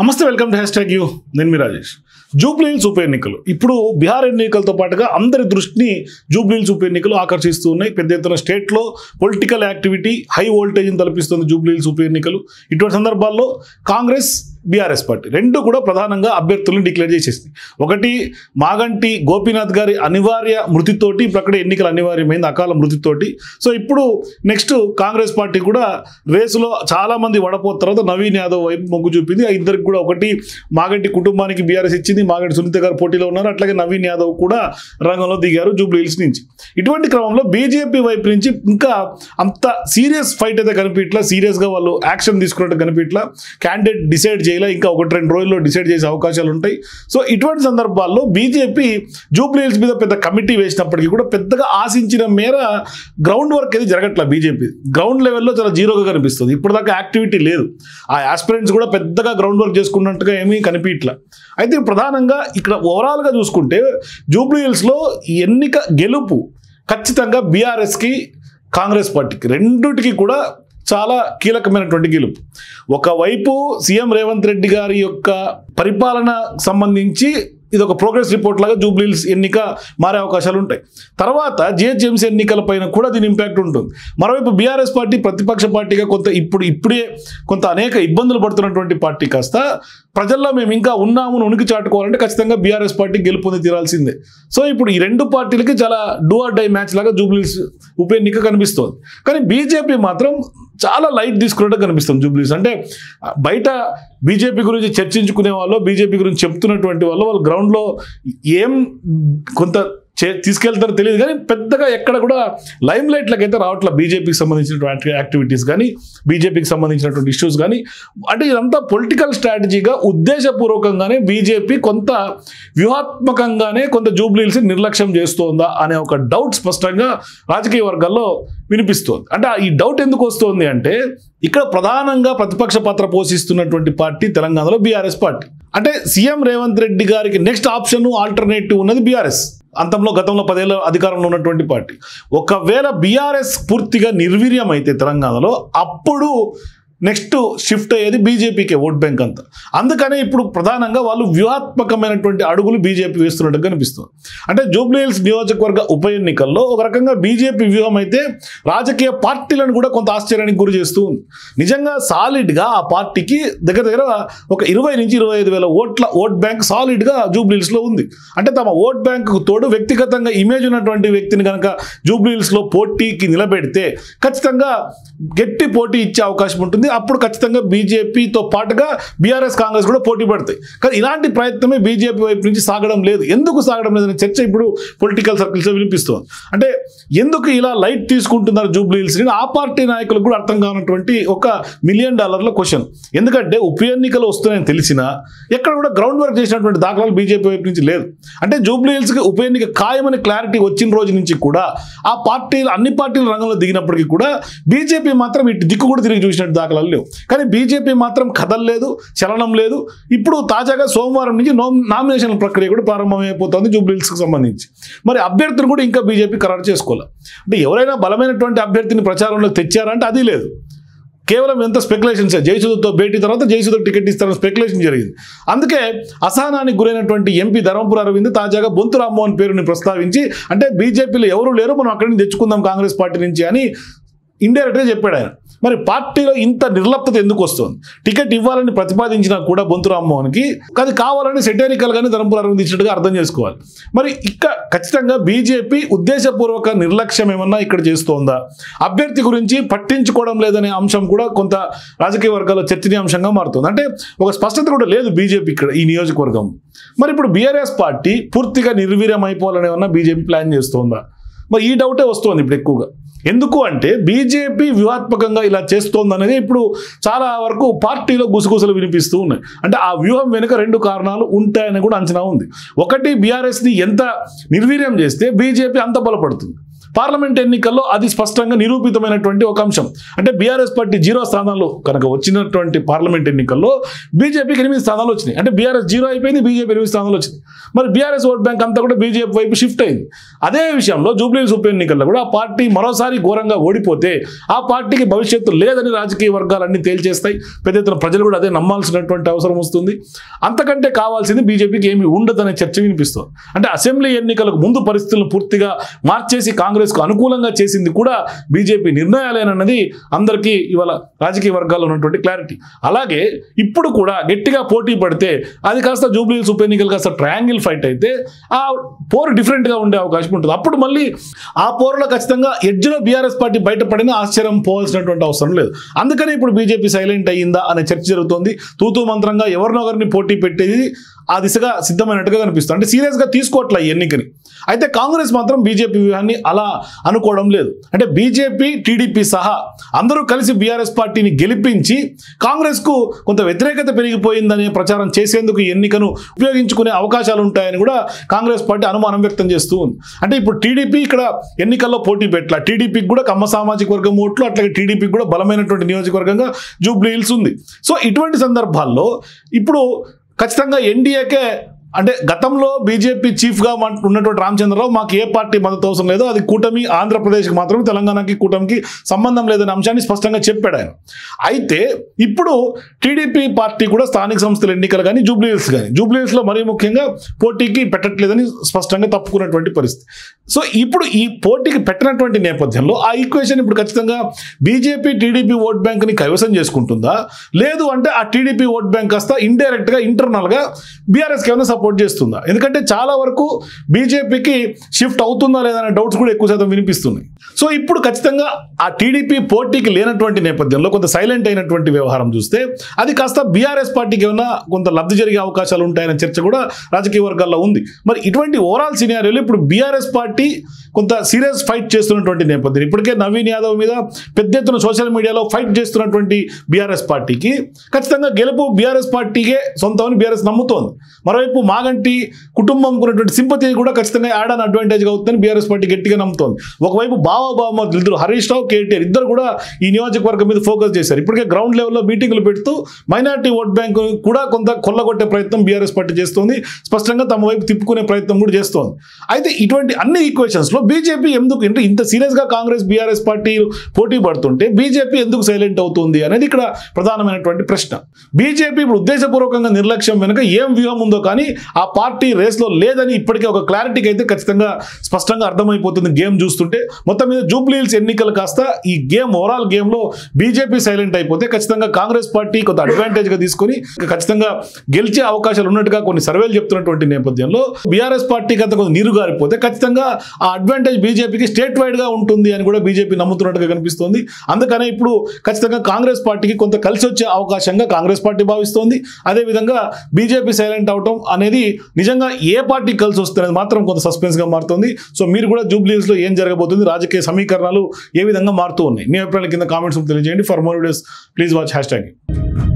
నమస్తే welcome to #you నేను మీ రాజేష్. జూబ్లీహిల్స్ ఉప ఎన్నికలు ఇప్పుడు బీహార్ ఎన్నికలతో పాటుగా అందరి దృష్టిని జూబ్లీహిల్స్ ఉప ఎన్నికలు ఆకర్షిస్తూ ఉన్నాయి. పెద్ద ఎత్తున స్టేట్లో పొలిటికల్ యాక్టివిటీ హై వోల్టేజ్ని తలపిస్తుంది జూబ్లీహిల్స్ ఉప ఎన్నికలు. ఇటువంటి సందర్భాల్లో కాంగ్రెస్ బీఆర్ఎస్ పార్టీ రెండు కూడా ప్రధానంగా అభ్యర్థులను డిక్లేర్ చేసేసింది. ఒకటి మాగంటి గోపీనాథ్ గారి అనివార్య మృతితోటి ఇప్పుడు అక్కడ ఎన్నికలు అనివార్యమైంది, అకాల మృతితోటి. సో ఇప్పుడు నెక్స్ట్ కాంగ్రెస్ పార్టీ కూడా రేసులో చాలామంది వడపోత తర్వాత నవీన్ యాదవ్ వైపు మొగ్గు చూపింది. ఆ ఇద్దరికి కూడా ఒకటి మాగంటి కుటుంబానికి బీఆర్ఎస్ ఇచ్చింది, మాగంటి సునీత గారు పోటీలో ఉన్నారు, అట్లాగే నవీన్ యాదవ్ కూడా రంగంలో దిగారు జూబ్లీహిల్స్ నుంచి. ఇటువంటి క్రమంలో బీజేపీ వైపు నుంచి ఇంకా అంత సీరియస్ ఫైట్ అయితే కనిపించట్లా, సీరియస్గా వాళ్ళు యాక్షన్ తీసుకున్నట్టు కనిపించట్లా, క్యాండిడేట్ డిసైడ్ చేయాలి, ఇంకా 1-2 రోజుల్లో డిసైడ్ చేసే అవకాశాలు ఉంటాయి. సో ఇటువంటి సందర్భాల్లో బీజేపీ జూబ్లీహిల్స్ మీద పెద్ద కమిటీ వేసినప్పటికీ కూడా పెద్దగా ఆశించిన మేర గ్రౌండ్ వర్క్ అయితే జరగట్లా. బీజేపీ గ్రౌండ్ లెవెల్లో చాలా జీరోగా కనిపిస్తుంది. ఇప్పుడు దాకా యాక్టివిటీ లేదు. ఆ ఆస్పిరెంట్స్ కూడా పెద్దగా గ్రౌండ్ వర్క్ చేసుకున్నట్టుగా ఏమీ కనిపించట్లా. అయితే ప్రధానంగా ఇక్కడ ఓవరాల్గా చూసుకుంటే జూబ్లీహిల్స్లో ఎన్నిక గెలుపు ఖచ్చితంగా బీఆర్ఎస్కి కాంగ్రెస్ పార్టీకి రెండుటికి కూడా చాలా కీలకమైనటువంటి గెలుపు. ఒకవైపు సీఎం రేవంత్ రెడ్డి గారి యొక్క పరిపాలన సంబంధించి ఇది ఒక ప్రోగ్రెస్ రిపోర్ట్ లాగా జూబ్లీహిల్స్ ఎన్నిక మారే అవకాశాలు ఉంటాయి. తర్వాత జిహెచ్ఎంసీ ఎన్నికల పైన కూడా దీని ఇంపాక్ట్ ఉంటుంది. మరోవైపు బీఆర్ఎస్ పార్టీ ప్రతిపక్ష పార్టీగా ఇప్పుడే అనేక ఇబ్బందులు పడుతున్నటువంటి పార్టీ కాస్త ప్రజల్లో మేము ఇంకా ఉన్నాము ఉనికి చాటుకోవాలంటే ఖచ్చితంగా బీఆర్ఎస్ పార్టీ గెలుపొంది తీరాల్సిందే. సో ఇప్పుడు ఈ రెండు పార్టీలకి చాలా డూ ఆర్ డై మ్యాచ్ లాగా జూబ్లీహిల్స్ ఉప ఎన్నిక కనిపిస్తుంది. కానీ బీజేపీ మాత్రం చాలా లైట్ తీసుకున్నట్టు కనిపిస్తుంది జూబ్లీహిల్స్. అంటే బయట బీజేపీ గురించి చర్చించుకునే వాళ్ళు, బీజేపీ గురించి చెప్తున్నటువంటి వాళ్ళు గ్రౌండ్లో ఏం కొంత తీసుకెళ్తారో తెలియదు, కానీ పెద్దగా ఎక్కడ కూడా లైమ్ లైట్లకు అయితే రావట్లేదు బీజేపీకి సంబంధించినటువంటి యాక్టివిటీస్ కానీ, బీజేపీకి సంబంధించినటువంటి ఇష్యూస్ కానీ. అంటే ఇదంతా పొలిటికల్ స్ట్రాటజీగా ఉద్దేశపూర్వకంగానే బీజేపీ కొంత వ్యూహాత్మకంగానే కొంత జూబ్లీహిల్స్ నిర్లక్ష్యం చేస్తోందా అనే ఒక డౌట్ స్పష్టంగా రాజకీయ వర్గాల్లో వినిపిస్తోంది. అంటే ఈ డౌట్ ఎందుకు వస్తుంది అంటే ఇక్కడ ప్రధానంగా ప్రతిపక్ష పాత్ర పోషిస్తున్నటువంటి పార్టీ తెలంగాణలో బీఆర్ఎస్ పార్టీ. అంటే సీఎం రేవంత్ రెడ్డి గారికి నెక్స్ట్ ఆప్షన్ ఆల్టర్నేటివ్ ఉన్నది బీఆర్ఎస్. గతంలో 10 ఏళ్ళ అధికారంలో ఉన్నటువంటి పార్టీ. ఒకవేళ బీఆర్ఎస్ పూర్తిగా నిర్వీర్యం అయితే తెలంగాణలో అప్పుడు నెక్స్ట్ షిఫ్ట్ అయ్యేది బీజేపీకే ఓట్ బ్యాంక్ అంతా. అందుకనే ఇప్పుడు ప్రధానంగా వాళ్ళు వ్యూహాత్మకమైనటువంటి అడుగులు బీజేపీ వేస్తున్నట్టు కనిపిస్తుంది. అంటే జూబ్లీహిల్స్ నియోజకవర్గ ఉప ఎన్నికల్లో ఒక రకంగా బీజేపీ వ్యూహం అయితే రాజకీయ పార్టీలను కూడా కొంత ఆశ్చర్యానికి గురి చేస్తూ ఉంది. నిజంగా సాలిడ్గా ఆ పార్టీకి దగ్గర ఒక 20 నుంచి 25 వేల ఓట్ బ్యాంక్ సాలిడ్గా జూబ్లీహిల్స్లో ఉంది. అంటే తమ ఓట్ బ్యాంకు తోడు వ్యక్తిగతంగా ఇమేజ్ ఉన్నటువంటి వ్యక్తిని కనుక జూబ్లీహిల్స్లో పోటీకి నిలబెడితే ఖచ్చితంగా గట్టి పోటీ ఇచ్చే అవకాశం ఉంటుంది. అప్పుడు ఖచ్చితంగా బీజేపీతో పాటుగా బీఆర్ఎస్ కాంగ్రెస్ కూడా పోటీ పడతాయి. కానీ ఇలాంటి ప్రయత్నమే బీజేపీ వైపు నుంచి సాగడం లేదు. ఎందుకు సాగడం లేదనే చర్చ ఇప్పుడు పొలిటికల్ సర్కిల్స్లో వినిపిస్తుంది. అంటే ఎందుకు ఇలా లైట్ తీసుకుంటున్నారు జూబ్లీహిల్స్ని ఆ పార్టీ నాయకులకు కూడా అర్థం కానటువంటి ఒక $1 మిలియన్ క్వశ్చన్. ఎందుకంటే ఉప ఎన్నికలు వస్తున్నాయని తెలిసినా ఎక్కడ కూడా గ్రౌండ్ వర్క్ చేసినటువంటి దాఖలాలు బీజేపీ వైపు నుంచి లేదు. అంటే జూబ్లీహిల్స్కి ఉప ఎన్నిక ఖాయమని క్లారిటీ వచ్చిన రోజు నుంచి కూడా ఆ పార్టీలు అన్ని పార్టీల రంగంలో దిగినప్పటికీ కూడా బీజేపీ మాత్రం ఇటు దిక్కు కూడా తిరిగి చూసినట్టు దాఖలాలు లేవు. కానీ బీజేపీ మాత్రం కదలలేదు, చలనం లేదు. ఇప్పుడు తాజాగా సోమవారం నుంచి నామినేషన్ ప్రక్రియ కూడా ప్రారంభమైపోతుంది జూబ్లీహిల్స్కి సంబంధించి. మరి అభ్యర్థులు కూడా ఇంకా బీజేపీ ఖరారు చేసుకోవాలి. అంటే ఎవరైనా బలమైనటువంటి అభ్యర్థిని ప్రచారంలోకి తెచ్చారంటే అది లేదు. కేవలం ఎంత స్పెక్యులేషన్స్. జయసుధతో భేటీ తర్వాత జయసుధకు టికెట్ ఇస్తారని స్పెక్యులేషన్ జరిగింది. అందుకే అసహనానికి గురైనటువంటి ఎంపీ ధర్మపురి అరవింద్ తాజాగా బొంతు రామ్మోహన్ పేరుని ప్రస్తావించి అంటే బీజేపీలో ఎవరు లేరు, మనం అక్కడి నుంచి తెచ్చుకుందాం కాంగ్రెస్ పార్టీ నుంచి అని ఇండైరెక్ట్గా చెప్పాడు ఆయన. మరి పార్టీలో ఇంత నిర్లప్తత ఎందుకు వస్తుంది? టికెట్ ఇవ్వాలని ప్రతిపాదించినా కూడా బొంతు రామ్మోహన్కి అది కావాలని సెటైరికల్గానే ధర్మపురి అరవింద్ ఇచ్చినట్టుగా అర్థం చేసుకోవాలి. మరి ఇక్కడ ఖచ్చితంగా బీజేపీ ఉద్దేశపూర్వక నిర్లక్ష్యం ఏమన్నా ఇక్కడ చేస్తోందా, అభ్యర్థి గురించి పట్టించుకోవడం లేదనే అంశం కూడా కొంత రాజకీయ వర్గాల్లో చర్చనీయాంశంగా మారుతుంది. అంటే ఒక స్పష్టత కూడా లేదు బీజేపీ ఇక్కడ ఈ నియోజకవర్గం. మరి ఇప్పుడు బీఆర్ఎస్ పార్టీ పూర్తిగా నిర్వీర్యం అయిపోవాలని ఏమన్నా బీజేపీ ప్లాన్ చేస్తోందా? మరి ఈ డౌటే వస్తుంది ఇప్పుడు ఎక్కువగా. ఎందుకు అంటే బీజేపీ వ్యూహాత్మకంగా ఇలా చేస్తోంది అనేది ఇప్పుడు చాలా వరకు పార్టీలో గుసగుసలు వినిపిస్తూ ఉన్నాయి. అంటే ఆ వ్యూహం వెనుక 2 కారణాలు ఉంటాయని కూడా అంచనా ఉంది. ఒకటి, బీఆర్ఎస్ని ఎంత నిర్వీర్యం చేస్తే బీజేపీ అంత బలపడుతుంది. పార్లమెంట్ ఎన్నికల్లో అది స్పష్టంగా నిరూపితమైనటువంటి ఒక అంశం. అంటే బీఆర్ఎస్ పార్టీ 0 స్థానాలు కనుక వచ్చినటువంటి పార్లమెంట్ ఎన్నికల్లో బీజేపీకి 8 స్థానాలు వచ్చినాయి. అంటే బీఆర్ఎస్ 0 అయిపోయింది, బీజేపీ 8 స్థానాలు వచ్చింది. మరి బీఆర్ఎస్ ఓట్ బ్యాంక్ అంతా కూడా బీజేపీ వైపు షిఫ్ట్ అయింది. అదే విషయంలో జూబ్లీహిల్స్ ఉప ఎన్నికల్లో కూడా ఆ పార్టీ మరోసారి ఘోరంగా ఓడిపోతే ఆ పార్టీకి భవిష్యత్తు లేదని రాజకీయ వర్గాలన్నీ తేల్చేస్తాయి. పెద్ద ఎత్తున ప్రజలు కూడా అదే నమ్మాల్సినటువంటి అవసరం వస్తుంది. అంతకంటే కావాల్సింది బీజేపీకి ఏమీ ఉండదనే చర్చ వినిపిస్తుంది. అంటే అసెంబ్లీ ఎన్నికలకు ముందు పరిస్థితులను పూర్తిగా మార్చేసి కాంగ్రెస్కు అనుకూలంగా చేసింది కూడా బీజేపీ నిర్ణయాలేనన్నది అందరికీ ఇవాళ రాజకీయ వర్గాల్లో ఉన్నటువంటి క్లారిటీ. అలాగే ఇప్పుడు కూడా గట్టిగా పోటీ పడితే అది కాస్త జూబ్లీహిల్స్ ఉప ఎన్నికలు కాస్త ట్రయాంగిల్ ఫైట్ అయితే ఆ పోరు డిఫరెంట్గా ఉండే అవకాశం ఉంటుంది. అప్పుడు మళ్ళీ ఆ పోరులో ఖచ్చితంగా ఎడ్జ్లో బీఆర్ఎస్ పార్టీ బయటపడినా ఆశ్చర్యం పోవాల్సినటువంటి అవసరం లేదు. అందుకని ఇప్పుడు బీజేపీ సైలెంట్ అయ్యిందా అనే చర్చ జరుగుతోంది. తూతూ మంత్రంగా ఎవరినొకరిని పోటీ పెట్టేది ఆ దిశగా సిద్ధమైనట్టుగా కనిపిస్తుంది. అంటే సీరియస్గా తీసుకోవట్లే ఈ ఎన్నికని. అయితే కాంగ్రెస్ మాత్రం బీజేపీ వ్యూహాన్ని అలా అనుకోవడం లేదు. అంటే బీజేపీ, టీడీపీ సహా అందరూ కలిసి బీఆర్ఎస్ పార్టీని గెలిపించి కాంగ్రెస్కు కొంత వ్యతిరేకత పెరిగిపోయిందనే ప్రచారం చేసేందుకు ఈ ఎన్నికను ఉపయోగించుకునే అవకాశాలు ఉంటాయని కూడా కాంగ్రెస్ పార్టీ అనుమానం వ్యక్తం చేస్తూ ఉంది. అంటే ఇప్పుడు టీడీపీ ఇక్కడ ఎన్నికల్లో పోటీ పెట్టాల, టీడీపీకి కూడా కమ్మ సామాజిక వర్గం ఓట్లు, అట్లాగే టీడీపీకి కూడా బలమైనటువంటి నియోజకవర్గంగా జూబ్లీహిల్స్ ఉంది. సో ఇటువంటి సందర్భాల్లో ఇప్పుడు ఖచ్చితంగా ఎన్డీఏకే, అంటే గతంలో బీజేపీ చీఫ్గా ఉన్నటువంటి రామచంద్రరావు మాకు ఏ పార్టీ మద్దతు అవసరం లేదు, అది కూటమి, ఆంధ్రప్రదేశ్కి మాత్రమే, తెలంగాణకి కూటమికి సంబంధం లేదనే అంశాన్ని స్పష్టంగా చెప్పాడు ఆయన. అయితే ఇప్పుడు టీడీపీ పార్టీ కూడా స్థానిక సంస్థల ఎన్నికలు కానీ జూబ్లీహిల్స్లో మరీ ముఖ్యంగా పోటీకి పెట్టట్లేదని స్పష్టంగా తప్పుకున్నటువంటి పరిస్థితి. సో ఇప్పుడు ఈ పోటీకి పెట్టినటువంటి నేపథ్యంలో ఆ ఈక్వేషన్ ఇప్పుడు ఖచ్చితంగా బీజేపీ టీడీపీ ఓట్ బ్యాంక్ని కైవసం చేసుకుంటుందా, లేదు అంటే ఆ టీడీపీ ఓట్ బ్యాంక్ కాస్త ఇండైరెక్ట్గా ఇంటర్నల్గా బీఆర్ఎస్కి ఏమైనా సపోర్ట్ చేస్తుందా? ఎందుకంటే చాలా వరకు బీజేపీకి షిఫ్ట్ అవుతుందా లేదా అనే డౌట్స్ కూడా ఎక్కువ శాతం వినిపిస్తున్నాయి. సో ఇప్పుడు ఖచ్చితంగా ఆ టీడీపీ పోటీకి లేనటువంటి నేపథ్యంలో కొంత సైలెంట్ అయినటువంటి వ్యవహారం చూస్తే అది కాస్త బీఆర్ఎస్ పార్టీకి ఏమైనా కొంత లబ్ధి జరిగే అవకాశాలు ఉంటాయనే చర్చ కూడా రాజకీయ వర్గాల్లో ఉంది. మరి ఇటువంటి ఓవరాల్ సినారియోలో ఇప్పుడు బీఆర్ఎస్ పార్టీ కొంత సీరియస్ ఫైట్ చేస్తున్నటువంటి నేపథ్యం, ఇప్పటికే నవీన్ యాదవ్ మీద పెద్ద ఎత్తున సోషల్ మీడియాలో ఫైట్ చేస్తున్నటువంటి బీఆర్ఎస్ పార్టీకి ఖచ్చితంగా గెలుపు బీఆర్ఎస్ పార్టీకే సొంతమని బీఆర్ఎస్ నమ్ముతోంది. మరోవైపు మాగంటి కుటుంబం ఉన్నటువంటి సింపతి కూడా ఖచ్చితంగా యాడ్ ఆన్ అడ్వాంటేజ్గా అవుతుందని బీఆర్ఎస్ పార్టీ గట్టిగా నమ్ముతోంది. ఒకవైపు బావమరుదులు ఇద్దరు హరీష్ రావు, కేటీఆర్ ఇద్దరు కూడా ఈ నియోజకవర్గం మీద ఫోకస్ చేశారు. ఇప్పటికే గ్రౌండ్ లెవెల్లో మీటింగ్లు పెడుతూ మైనారిటీ ఓట్ బ్యాంక్ కూడా కొంత కొల్లగొట్టే ప్రయత్నం బీఆర్ఎస్ పార్టీ చేస్తోంది. స్పష్టంగా తమ వైపు తిప్పుకునే ప్రయత్నం కూడా చేస్తోంది. అయితే ఇటువంటి అన్ని ఈక్వేషన్స్లో బీజేపీ ఎందుకు ఇంత సీరియస్గా కాంగ్రెస్ బీఆర్ఎస్ పార్టీ పోటీ పడుతుంటే బీజేపీ ఎందుకు సైలెంట్ అవుతుంది అనేది ఇక్కడ ప్రధానమైనటువంటి ప్రశ్న. బీజేపీ ఇప్పుడు ఉద్దేశపూర్వకంగా నిర్లక్ష్యం వెనుక ఏం వ్యూహం ఉందో కానీ ఆ పార్టీ రేస్లో లేదని ఇప్పటికే ఒక క్లారిటీకి అయితే ఖచ్చితంగా స్పష్టంగా అర్థమైపోతుంది గేమ్ చూస్తుంటే. మొత్తం మీద జూబ్లీహిల్స్ ఎన్నికలు కాస్త ఈ గేమ్ ఓవరాల్ గేమ్లో బీజేపీ సైలెంట్ అయిపోతే ఖచ్చితంగా కాంగ్రెస్ పార్టీ కొంత అడ్వాంటేజ్గా తీసుకొని ఖచ్చితంగా గెలిచే అవకాశాలు ఉన్నట్టుగా కొన్ని సర్వేలు చెప్తున్నటువంటి నేపథ్యంలో బీఆర్ఎస్ పార్టీకి అంత కొంత నీరు గారిపోతే ఖచ్చితంగా ఆ అడ్వాంటేజ్ బీజేపీకి స్టేట్ వైడ్గా ఉంటుంది అని కూడా బీజేపీ నమ్ముతున్నట్టుగా కనిపిస్తోంది. అందుకనే ఇప్పుడు ఖచ్చితంగా కాంగ్రెస్ పార్టీకి కొంత కలిసి వచ్చే అవకాశంగా కాంగ్రెస్ పార్టీ భావిస్తోంది. అదేవిధంగా బీజేపీ సైలెంట్ అవటం అనేది నిజంగా ఏ పార్టీ కలిసి వస్తుంది మాత్రం కొంత సస్పెన్స్గా మారుతుంది. సో మీరు కూడా జూబ్లీహిల్స్లో ఏం జరగబోతుంది, రాజకీయ సమీకరణాలు ఏ విధంగా మారుతూ ఉన్నాయి, మీ అభిప్రాయాల కింద కామెంట్స్ తెలియజేయండి. For more videos please watch #.